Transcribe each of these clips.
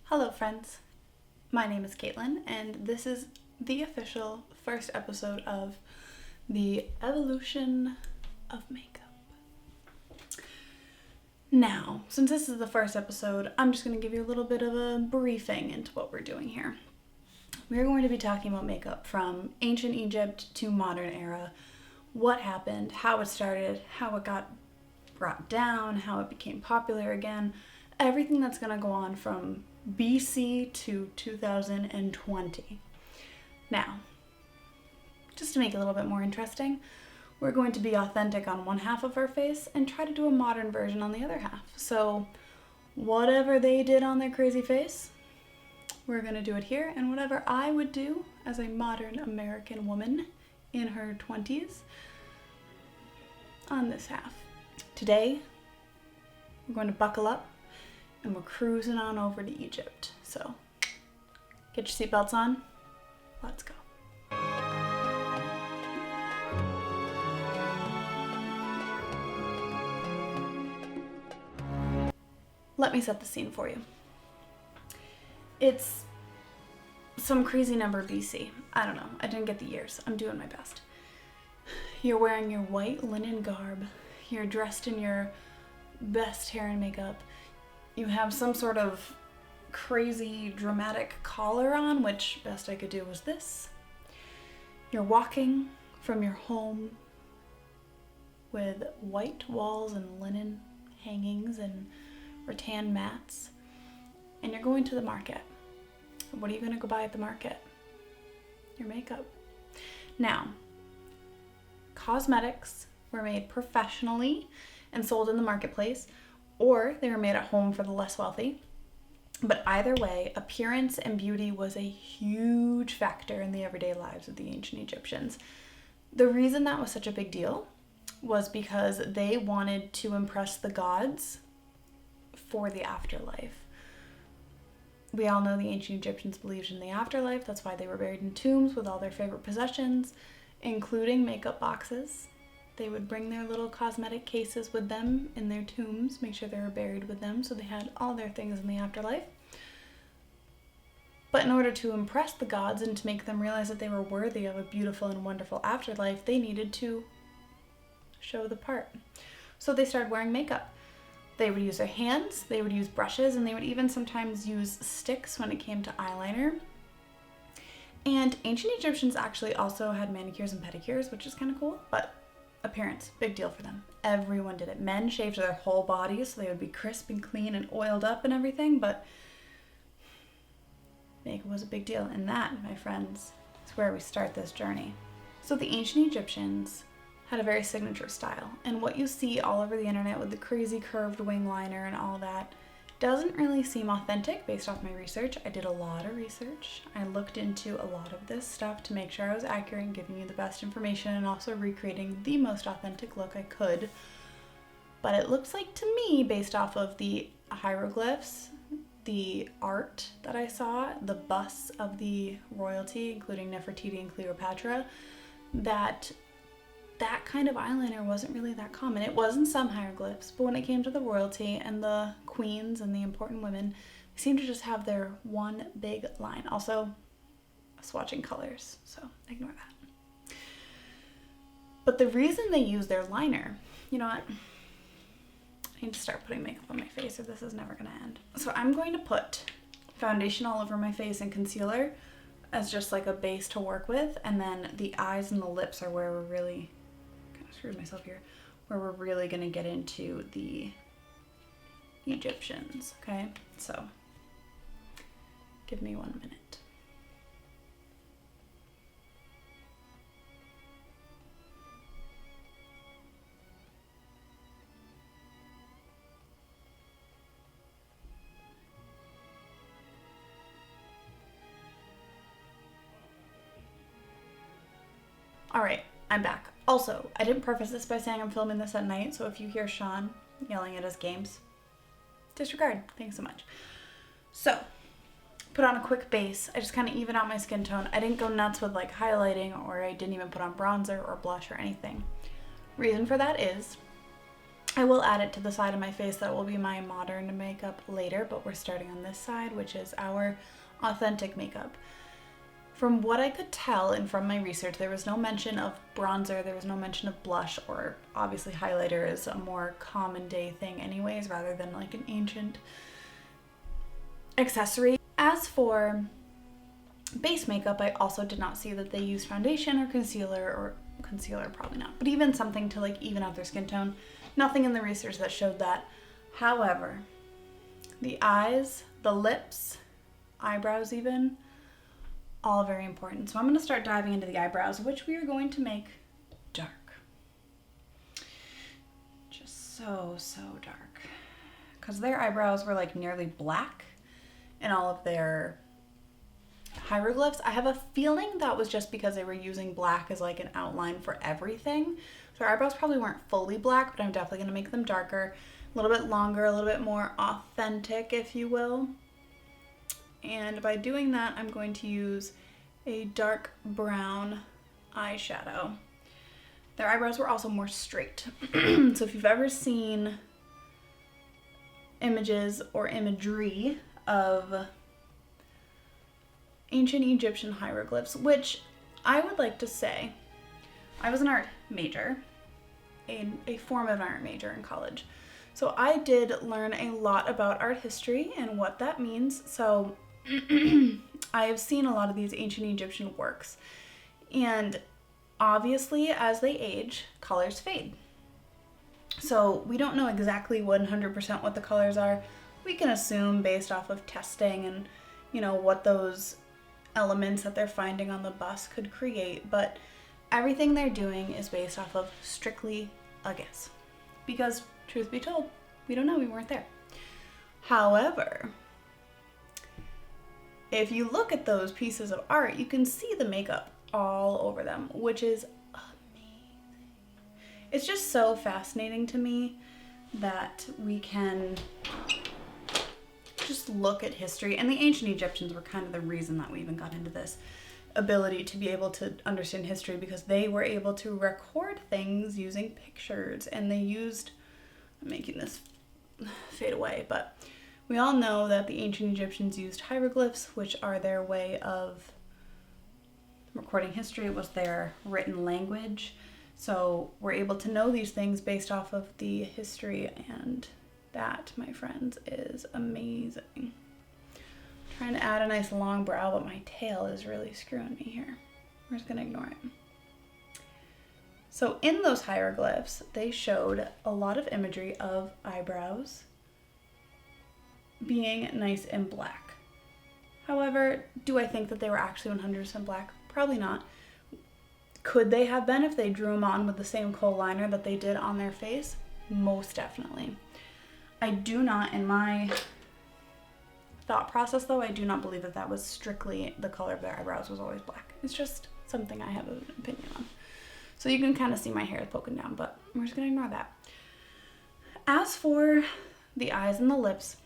Hello friends, my name is Caitlin and this is the official first episode of the evolution of makeup. Now, since this is the first episode, I'm just going to give you a little bit of a briefing into what we're doing here. We're going to be talking about makeup from ancient Egypt to modern era, what happened, how it started, how it got brought down, how it became popular again, everything that's going to go on from BC to 2020. Now, just to make it a little bit more interesting, we're going to be authentic on one half of our face and try to do a modern version on the other half. So whatever they did on their crazy face, we're going to do it here, and whatever I would do as a modern American woman in her 20s on this half. Today, we're going to buckle up and we're cruising on over to Egypt. So get your seatbelts on. Let's go. Let me set the scene for you. It's some crazy number BC. I don't know. I didn't get the years. I'm doing my best. You're wearing your white linen garb. You're dressed in your best hair and makeup. You have some sort of crazy dramatic collar on, which best I could do was this. You're walking from your home with white walls and linen hangings and rattan mats, and you're going to the market. What are you going to go buy at the market? Your makeup. Now, cosmetics were made professionally and sold in the marketplace, or they were made at home for the less wealthy. But either way, appearance and beauty was a huge factor in the everyday lives of the ancient Egyptians. The reason that was such a big deal was because they wanted to impress the gods for the afterlife. We all know the ancient Egyptians believed in the afterlife. That's why they were buried in tombs with all their favorite possessions, including makeup boxes. They would bring their little cosmetic cases with them in their tombs, make sure they were buried with them, so they had all their things in the afterlife. But in order to impress the gods and to make them realize that they were worthy of a beautiful and wonderful afterlife, they needed to show the part. So they started wearing makeup. They would use their hands, they would use brushes, and they would even sometimes use sticks when it came to eyeliner. And ancient Egyptians actually also had manicures and pedicures, which is kind of cool, but appearance, big deal for them. Everyone did it. Men shaved their whole bodies so they would be crisp and clean and oiled up and everything, but makeup was a big deal. And that, my friends, is where we start this journey. So the ancient Egyptians had a very signature style, and what you see all over the internet with the crazy curved wing liner and all that doesn't really seem authentic based off my research. I did a lot of research. I looked into a lot of this stuff to make sure I was accurate and giving you the best information and also recreating the most authentic look I could. But it looks like to me, based off of the hieroglyphs, the art that I saw, the busts of the royalty, including Nefertiti and Cleopatra, that kind of eyeliner wasn't really that common. It was in some hieroglyphs, but when it came to the royalty and the queens and the important women, they seemed to just have their one big line. Also, swatching colors, so ignore that. But the reason they use their liner, you know what? I need to start putting makeup on my face or this is never going to end. So I'm going to put foundation all over my face and concealer as just like a base to work with, and then the eyes and the lips are where we're really screws myself here, where we're really going to get into the Egyptians, okay? So, give me 1 minute. All right, I'm back. Also, I didn't preface this by saying I'm filming this at night, so if you hear Sean yelling at us games, disregard. Thanks so much. So, put on a quick base. I just kind of even out my skin tone. I didn't go nuts with like highlighting, or I didn't even put on bronzer or blush or anything. Reason for that is I will add it to the side of my face. That will be my modern makeup later, but we're starting on this side, which is our authentic makeup. From what I could tell and from my research, there was no mention of bronzer, there was no mention of blush, or obviously highlighter is a more common day thing anyways, rather than like an ancient accessory. As for base makeup, I also did not see that they used foundation or concealer probably not, but even something to like even out their skin tone. Nothing in the research that showed that. However, the eyes, the lips, eyebrows even, all very important. So I'm going to start diving into the eyebrows, which we are going to make dark. Just so dark. Because their eyebrows were like nearly black in all of their hieroglyphs. I have a feeling that was just because they were using black as like an outline for everything. So our eyebrows probably weren't fully black, but I'm definitely going to make them darker, a little bit longer, a little bit more authentic, if you will. And by doing that, I'm going to use a dark brown eyeshadow. Their eyebrows were also more straight. So if you've ever seen images or imagery of ancient Egyptian hieroglyphs, which I would like to say, I was an art major, a form of art major in college. So I did learn a lot about art history and what that means. So I have seen a lot of these ancient Egyptian works, and obviously as they age, colors fade. So we don't know exactly 100% what the colors are. We can assume based off of testing and, you know, what those elements that they're finding on the bust could create, but everything they're doing is based off of strictly a guess. Because truth be told, we don't know, we weren't there. However, if you look at those pieces of art, you can see the makeup all over them, which is amazing. It's just so fascinating to me that we can just look at history. And the ancient Egyptians were kind of the reason that we even got into this ability to be able to understand history, because they were able to record things using pictures, and they used, I'm making this fade away, but we all know that the ancient Egyptians used hieroglyphs, which are their way of recording history. It was their written language. So we're able to know these things based off of the history, and that, my friends, is amazing. I'm trying to add a nice long brow, but my tail is really screwing me here. We're just gonna ignore it. So in those hieroglyphs, they showed a lot of imagery of eyebrows being nice and black. However, do I think that they were actually 100% black? Probably not. Could they have been if they drew them on with the same kohl liner that they did on their face? Most definitely. I do not, in my thought process though, I do not believe that that was strictly the color of their eyebrows was always black. It's just something I have an opinion on. So you can kind of see my hair is poking down, but we're just gonna ignore that. As for the eyes and the lips,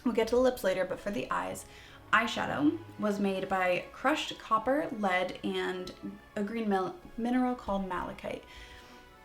we'll get to the lips later, but for the eyes, eyeshadow was made by crushed copper, lead, and a green mineral called malachite.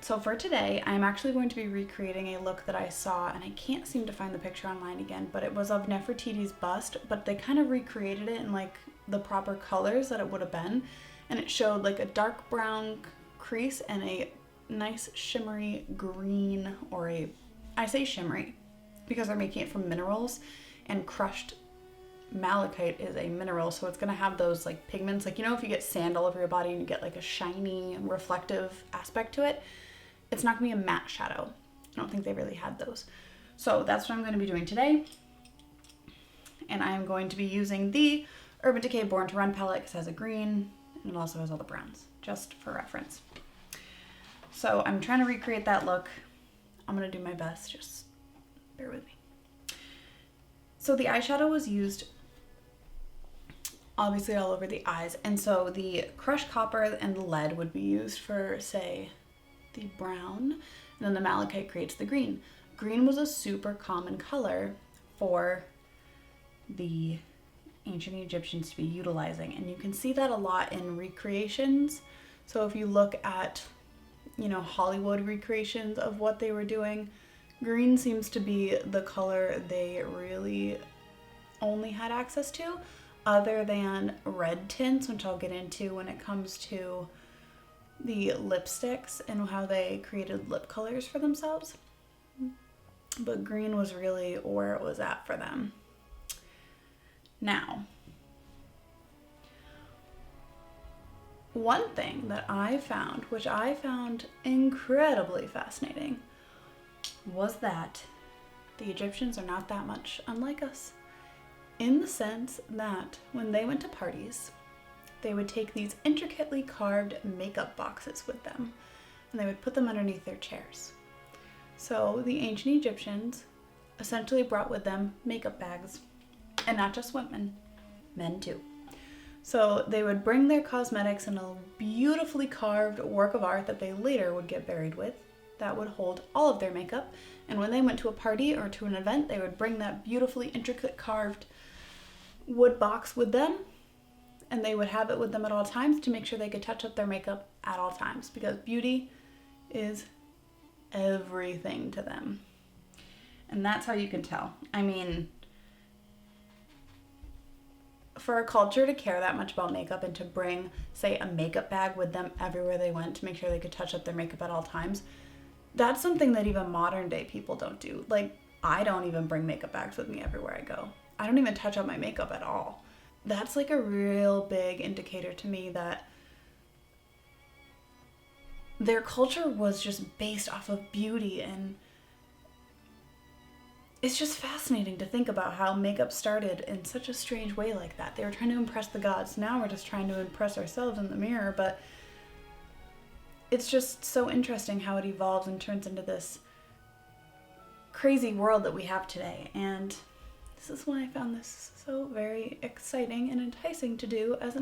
So for today, I'm actually going to be recreating a look that I saw, and I can't seem to find the picture online again, but it was of Nefertiti's bust, but they kind of recreated it in like the proper colors that it would have been, and it showed like a dark brown crease and a nice shimmery green, or I say shimmery because they're making it from minerals, and crushed malachite is a mineral, so it's going to have those like pigments, like, you know, if you get sand all over your body and you get like a shiny reflective aspect to it, it's not going to be a matte shadow. I don't think they really had those. So that's what I'm going to be doing today, and I am going to be using the Urban Decay Born to Run palette, because it has a green and it also has all the browns, just for reference. So I'm trying to recreate that look. I'm going to do my best, just bear with me. So the eyeshadow was used obviously all over the eyes, and so the crushed copper and the lead would be used for, say, the brown, and then the malachite creates the green. Green was a super common color for the ancient Egyptians to be utilizing, and you can see that a lot in recreations. So if you look at, Hollywood recreations of what they were doing. Green seems to be the color they really only had access to, other than red tints, which I'll get into when it comes to the lipsticks and how they created lip colors for themselves. But green was really where it was at for them. Now, one thing that I found, which I found incredibly fascinating, was that the Egyptians are not that much unlike us, in the sense that when they went to parties, they would take these intricately carved makeup boxes with them, and they would put them underneath their chairs. So the ancient Egyptians essentially brought with them makeup bags, and not just women, men too. So they would bring their cosmetics in a beautifully carved work of art that they later would get buried with that would hold all of their makeup. And when they went to a party or to an event, they would bring that beautifully intricate carved wood box with them, and they would have it with them at all times to make sure they could touch up their makeup at all times, because beauty is everything to them. And that's how you can tell. I mean, for a culture to care that much about makeup and to bring, say, a makeup bag with them everywhere they went to make sure they could touch up their makeup at all times, that's something that even modern day people don't do. Like, I don't even bring makeup bags with me everywhere I go. I don't even touch up my makeup at all. That's like a real big indicator to me that their culture was just based off of beauty, and it's just fascinating to think about how makeup started in such a strange way like that. They were trying to impress the gods. Now we're just trying to impress ourselves in the mirror, but it's just so interesting how it evolves and turns into this crazy world that we have today. And this is why I found this so very exciting and enticing to do as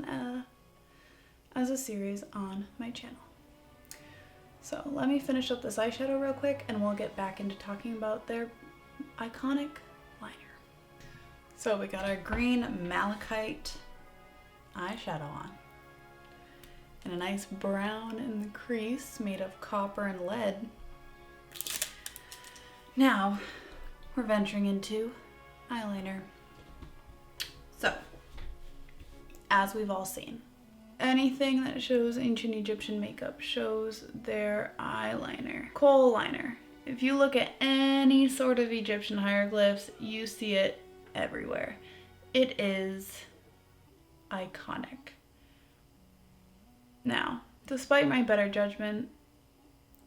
a series on my channel. So let me finish up this eyeshadow real quick, and we'll get back into talking about their iconic liner. So we got our green malachite eyeshadow on, and a nice brown in the crease made of copper and lead. Now we're venturing into eyeliner. So, as we've all seen, anything that shows ancient Egyptian makeup shows their eyeliner. Kohl liner. If you look at any sort of Egyptian hieroglyphs, you see it everywhere. It is iconic. Now, despite my better judgment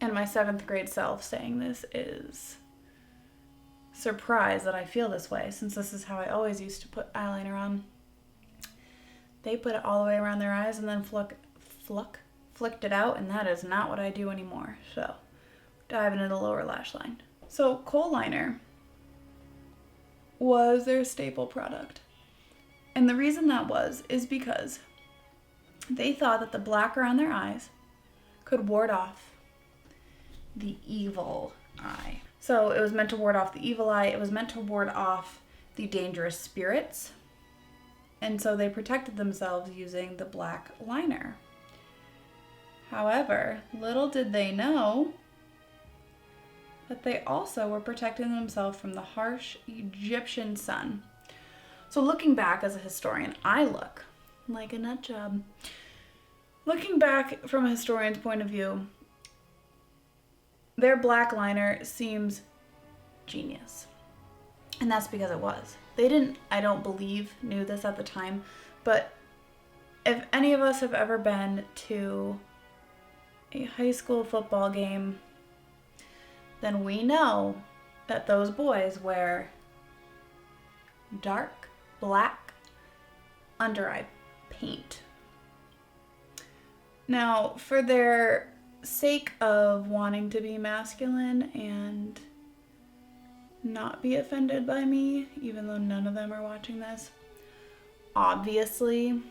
and my 7th grade self saying this is surprised that I feel this way, since this is how I always used to put eyeliner on, they put it all the way around their eyes and then flicked it out, and that is not what I do anymore. So, diving into the lower lash line. So, Kohl liner was their staple product. And the reason that is because they thought that the black around their eyes could ward off the evil eye. So it was meant to ward off the evil eye. It was meant to ward off the dangerous spirits. And so they protected themselves using the black liner. However, little did they know that they also were protecting themselves from the harsh Egyptian sun. So looking back as a historian, I look like a nut job. Looking back from a historian's point of view, their black liner seems genius. And that's because it was. They didn't, I don't believe, knew this at the time, but if any of us have ever been to a high school football game, then we know that those boys wear dark black under eye paint. Now, for their sake of wanting to be masculine and not be offended by me, even though none of them are watching this, obviously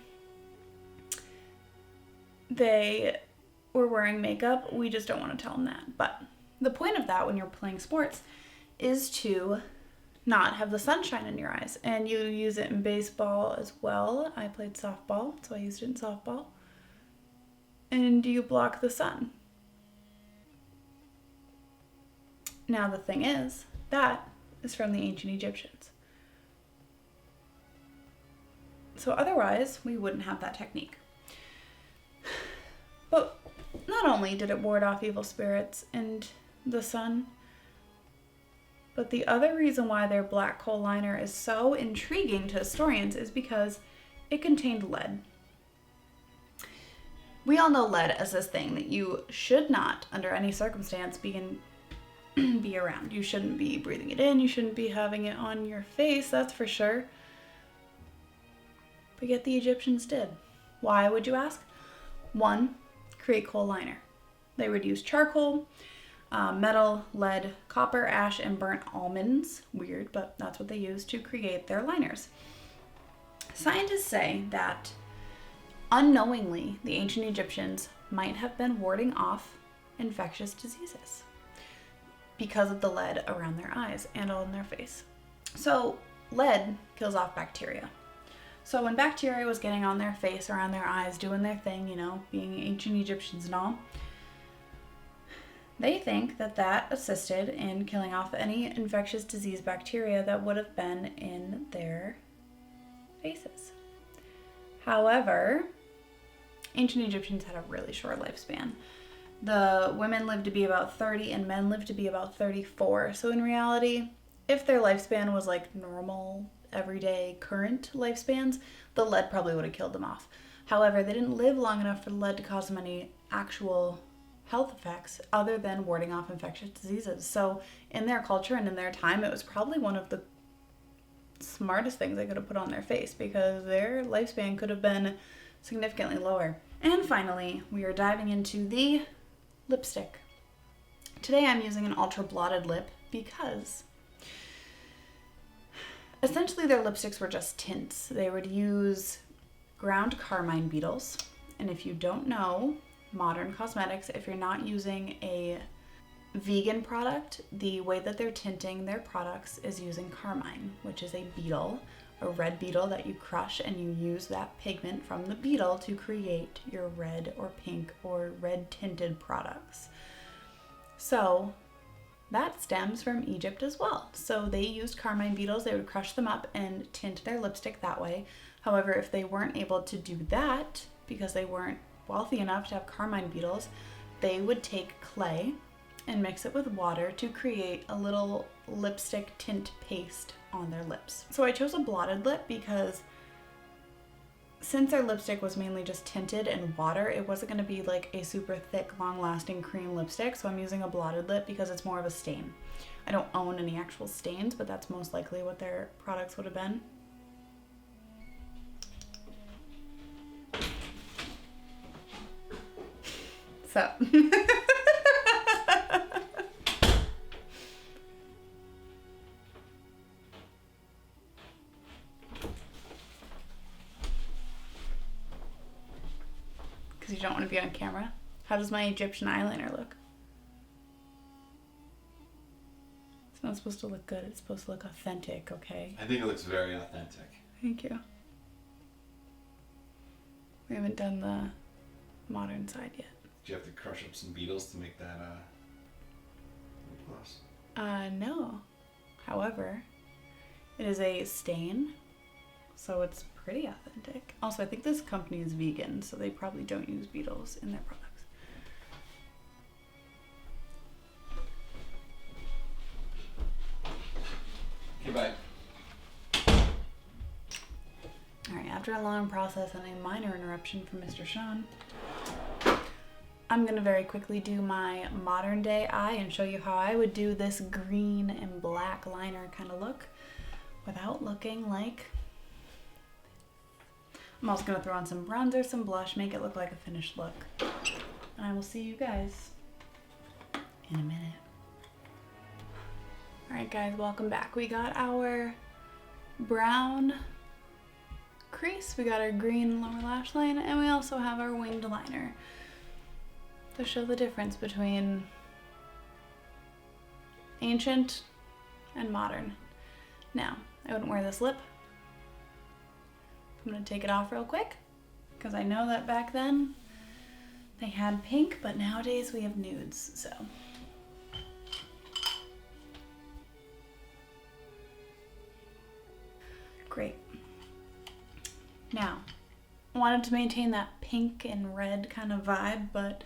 they were wearing makeup. We just don't want to tell them that. But the point of that when you're playing sports is to not have the sunshine in your eyes. And you use it in baseball as well. I played softball, so I used it in softball. And you block the sun. Now the thing is, that is from the ancient Egyptians. So otherwise, we wouldn't have that technique. But not only did it ward off evil spirits and the sun, but the other reason why their black coal liner is so intriguing to historians is because it contained lead. We all know lead as this thing that you should not, under any circumstance, be around. You shouldn't be breathing it in. You shouldn't be having it on your face, that's for sure. But yet the Egyptians did. Why, would you ask? 1, create coal liner. They would use charcoal, metal, lead, copper, ash, and burnt almonds. Weird, but that's what they used to create their liners. Scientists say that unknowingly, the ancient Egyptians might have been warding off infectious diseases because of the lead around their eyes and on their face. So lead kills off bacteria. So when bacteria was getting on their face, around their eyes, doing their thing, you know, being ancient Egyptians and all, they think that that assisted in killing off any infectious disease bacteria that would have been in their faces. However, ancient Egyptians had a really short lifespan. The women lived to be about 30 and men lived to be about 34. So in reality, if their lifespan was like normal, everyday, current lifespans, the lead probably would have killed them off. However, they didn't live long enough for the lead to cause them any actual health effects other than warding off infectious diseases. So in their culture and in their time, it was probably one of the smartest things they could have put on their face because their lifespan could have been significantly lower. And finally, we are diving into the lipstick. Today I'm using an ultra blotted lip because essentially their lipsticks were just tints. They would use ground carmine beetles. And if you don't know modern cosmetics, if you're not using a vegan product, the way that they're tinting their products is using carmine, which is a beetle, a red beetle that you crush, and you use that pigment from the beetle to create your red or pink or red tinted products. So that stems from Egypt as well. So they used carmine beetles, they would crush them up and tint their lipstick that way. However, if they weren't able to do that because they weren't wealthy enough to have carmine beetles, they would take clay and mix it with water to create a little lipstick tint paste on their lips. So I chose a blotted lip because since their lipstick was mainly just tinted and water, it wasn't going to be like a super thick, long-lasting cream lipstick, so I'm using a blotted lip because it's more of a stain. I don't own any actual stains, but that's most likely what their products would have been. So because you don't want to be on camera. How does my Egyptian eyeliner look? It's not supposed to look good. It's supposed to look authentic, okay? I think it looks very authentic. Thank you. We haven't done the modern side yet. Do you have to crush up some beetles to make that lip gloss? No. However, it is a stain, so it's pretty authentic. Also, I think this company is vegan, so they probably don't use beetles in their products. Goodbye. Alright, after a long process and a minor interruption from Mr. Sean, I'm going to very quickly do my modern day eye and show you how I would do this green and black liner kind of look without looking like... I'm also going to throw on some bronzer, some blush, make it look like a finished look. And I will see you guys in a minute. Alright guys, welcome back. We got our brown crease, we got our green lower lash line, and we also have our winged liner to show the difference between ancient and modern. Now, I wouldn't wear this lip. I'm going to take it off real quick because I know that back then they had pink, but nowadays we have nudes, so. Great. Now, I wanted to maintain that pink and red kind of vibe, but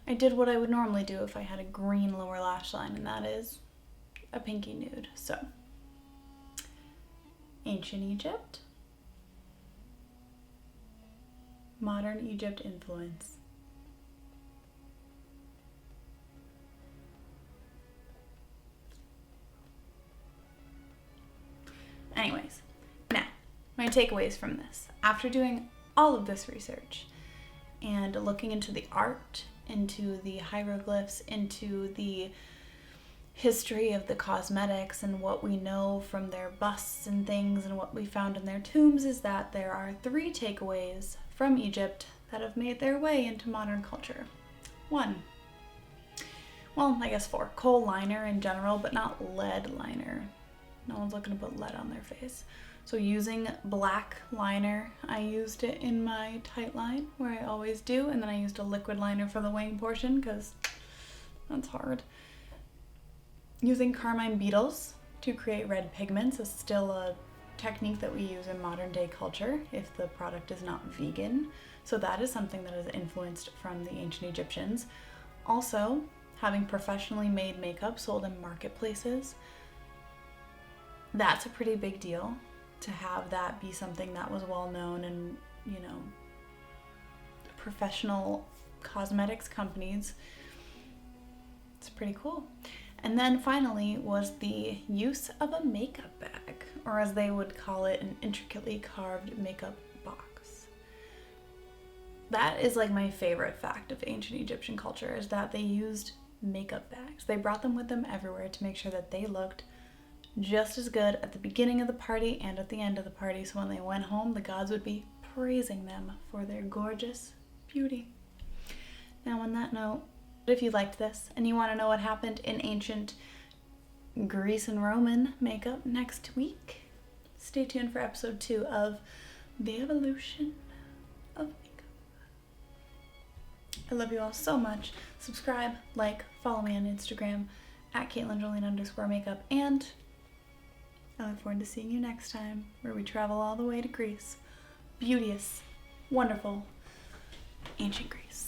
I did what I would normally do if I had a green lower lash line, and that is a pinky nude. So, Ancient Egypt, Modern Egypt influence. Anyways, now, my takeaways from this. After doing all of this research and looking into the art, into the hieroglyphs, into the history of the cosmetics and what we know from their busts and things and what we found in their tombs, is that there are 3 takeaways from Egypt that have made their way into modern culture. 1. Well, I guess 4. Coal liner in general, but not lead liner. No one's looking to put lead on their face. So using black liner, I used it in my tight line, where I always do, and then I used a liquid liner for the wing portion, because that's hard. Using carmine beetles to create red pigments is still a technique that we use in modern day culture if the product is not vegan. So that is something that is influenced from the ancient Egyptians. Also, having professionally made makeup sold in marketplaces. That's a pretty big deal, to have that be something that was well known, and, you know, professional cosmetics companies. It's pretty cool. And then finally was the use of a makeup bag, or as they would call it, an intricately carved makeup box. That is like my favorite fact of ancient Egyptian culture, is that they used makeup bags. They brought them with them everywhere to make sure that they looked just as good at the beginning of the party and at the end of the party, so when they went home, the gods would be praising them for their gorgeous beauty. Now, on that note, if you liked this and you want to know what happened in ancient Greece and Roman makeup next week, stay tuned for episode 2 of The Evolution of Makeup. I love you all so much. Subscribe, like, follow me on Instagram at CaitlinJolene_makeup, and I look forward to seeing you next time, where we travel all the way to Greece. Beauteous, wonderful, ancient Greece.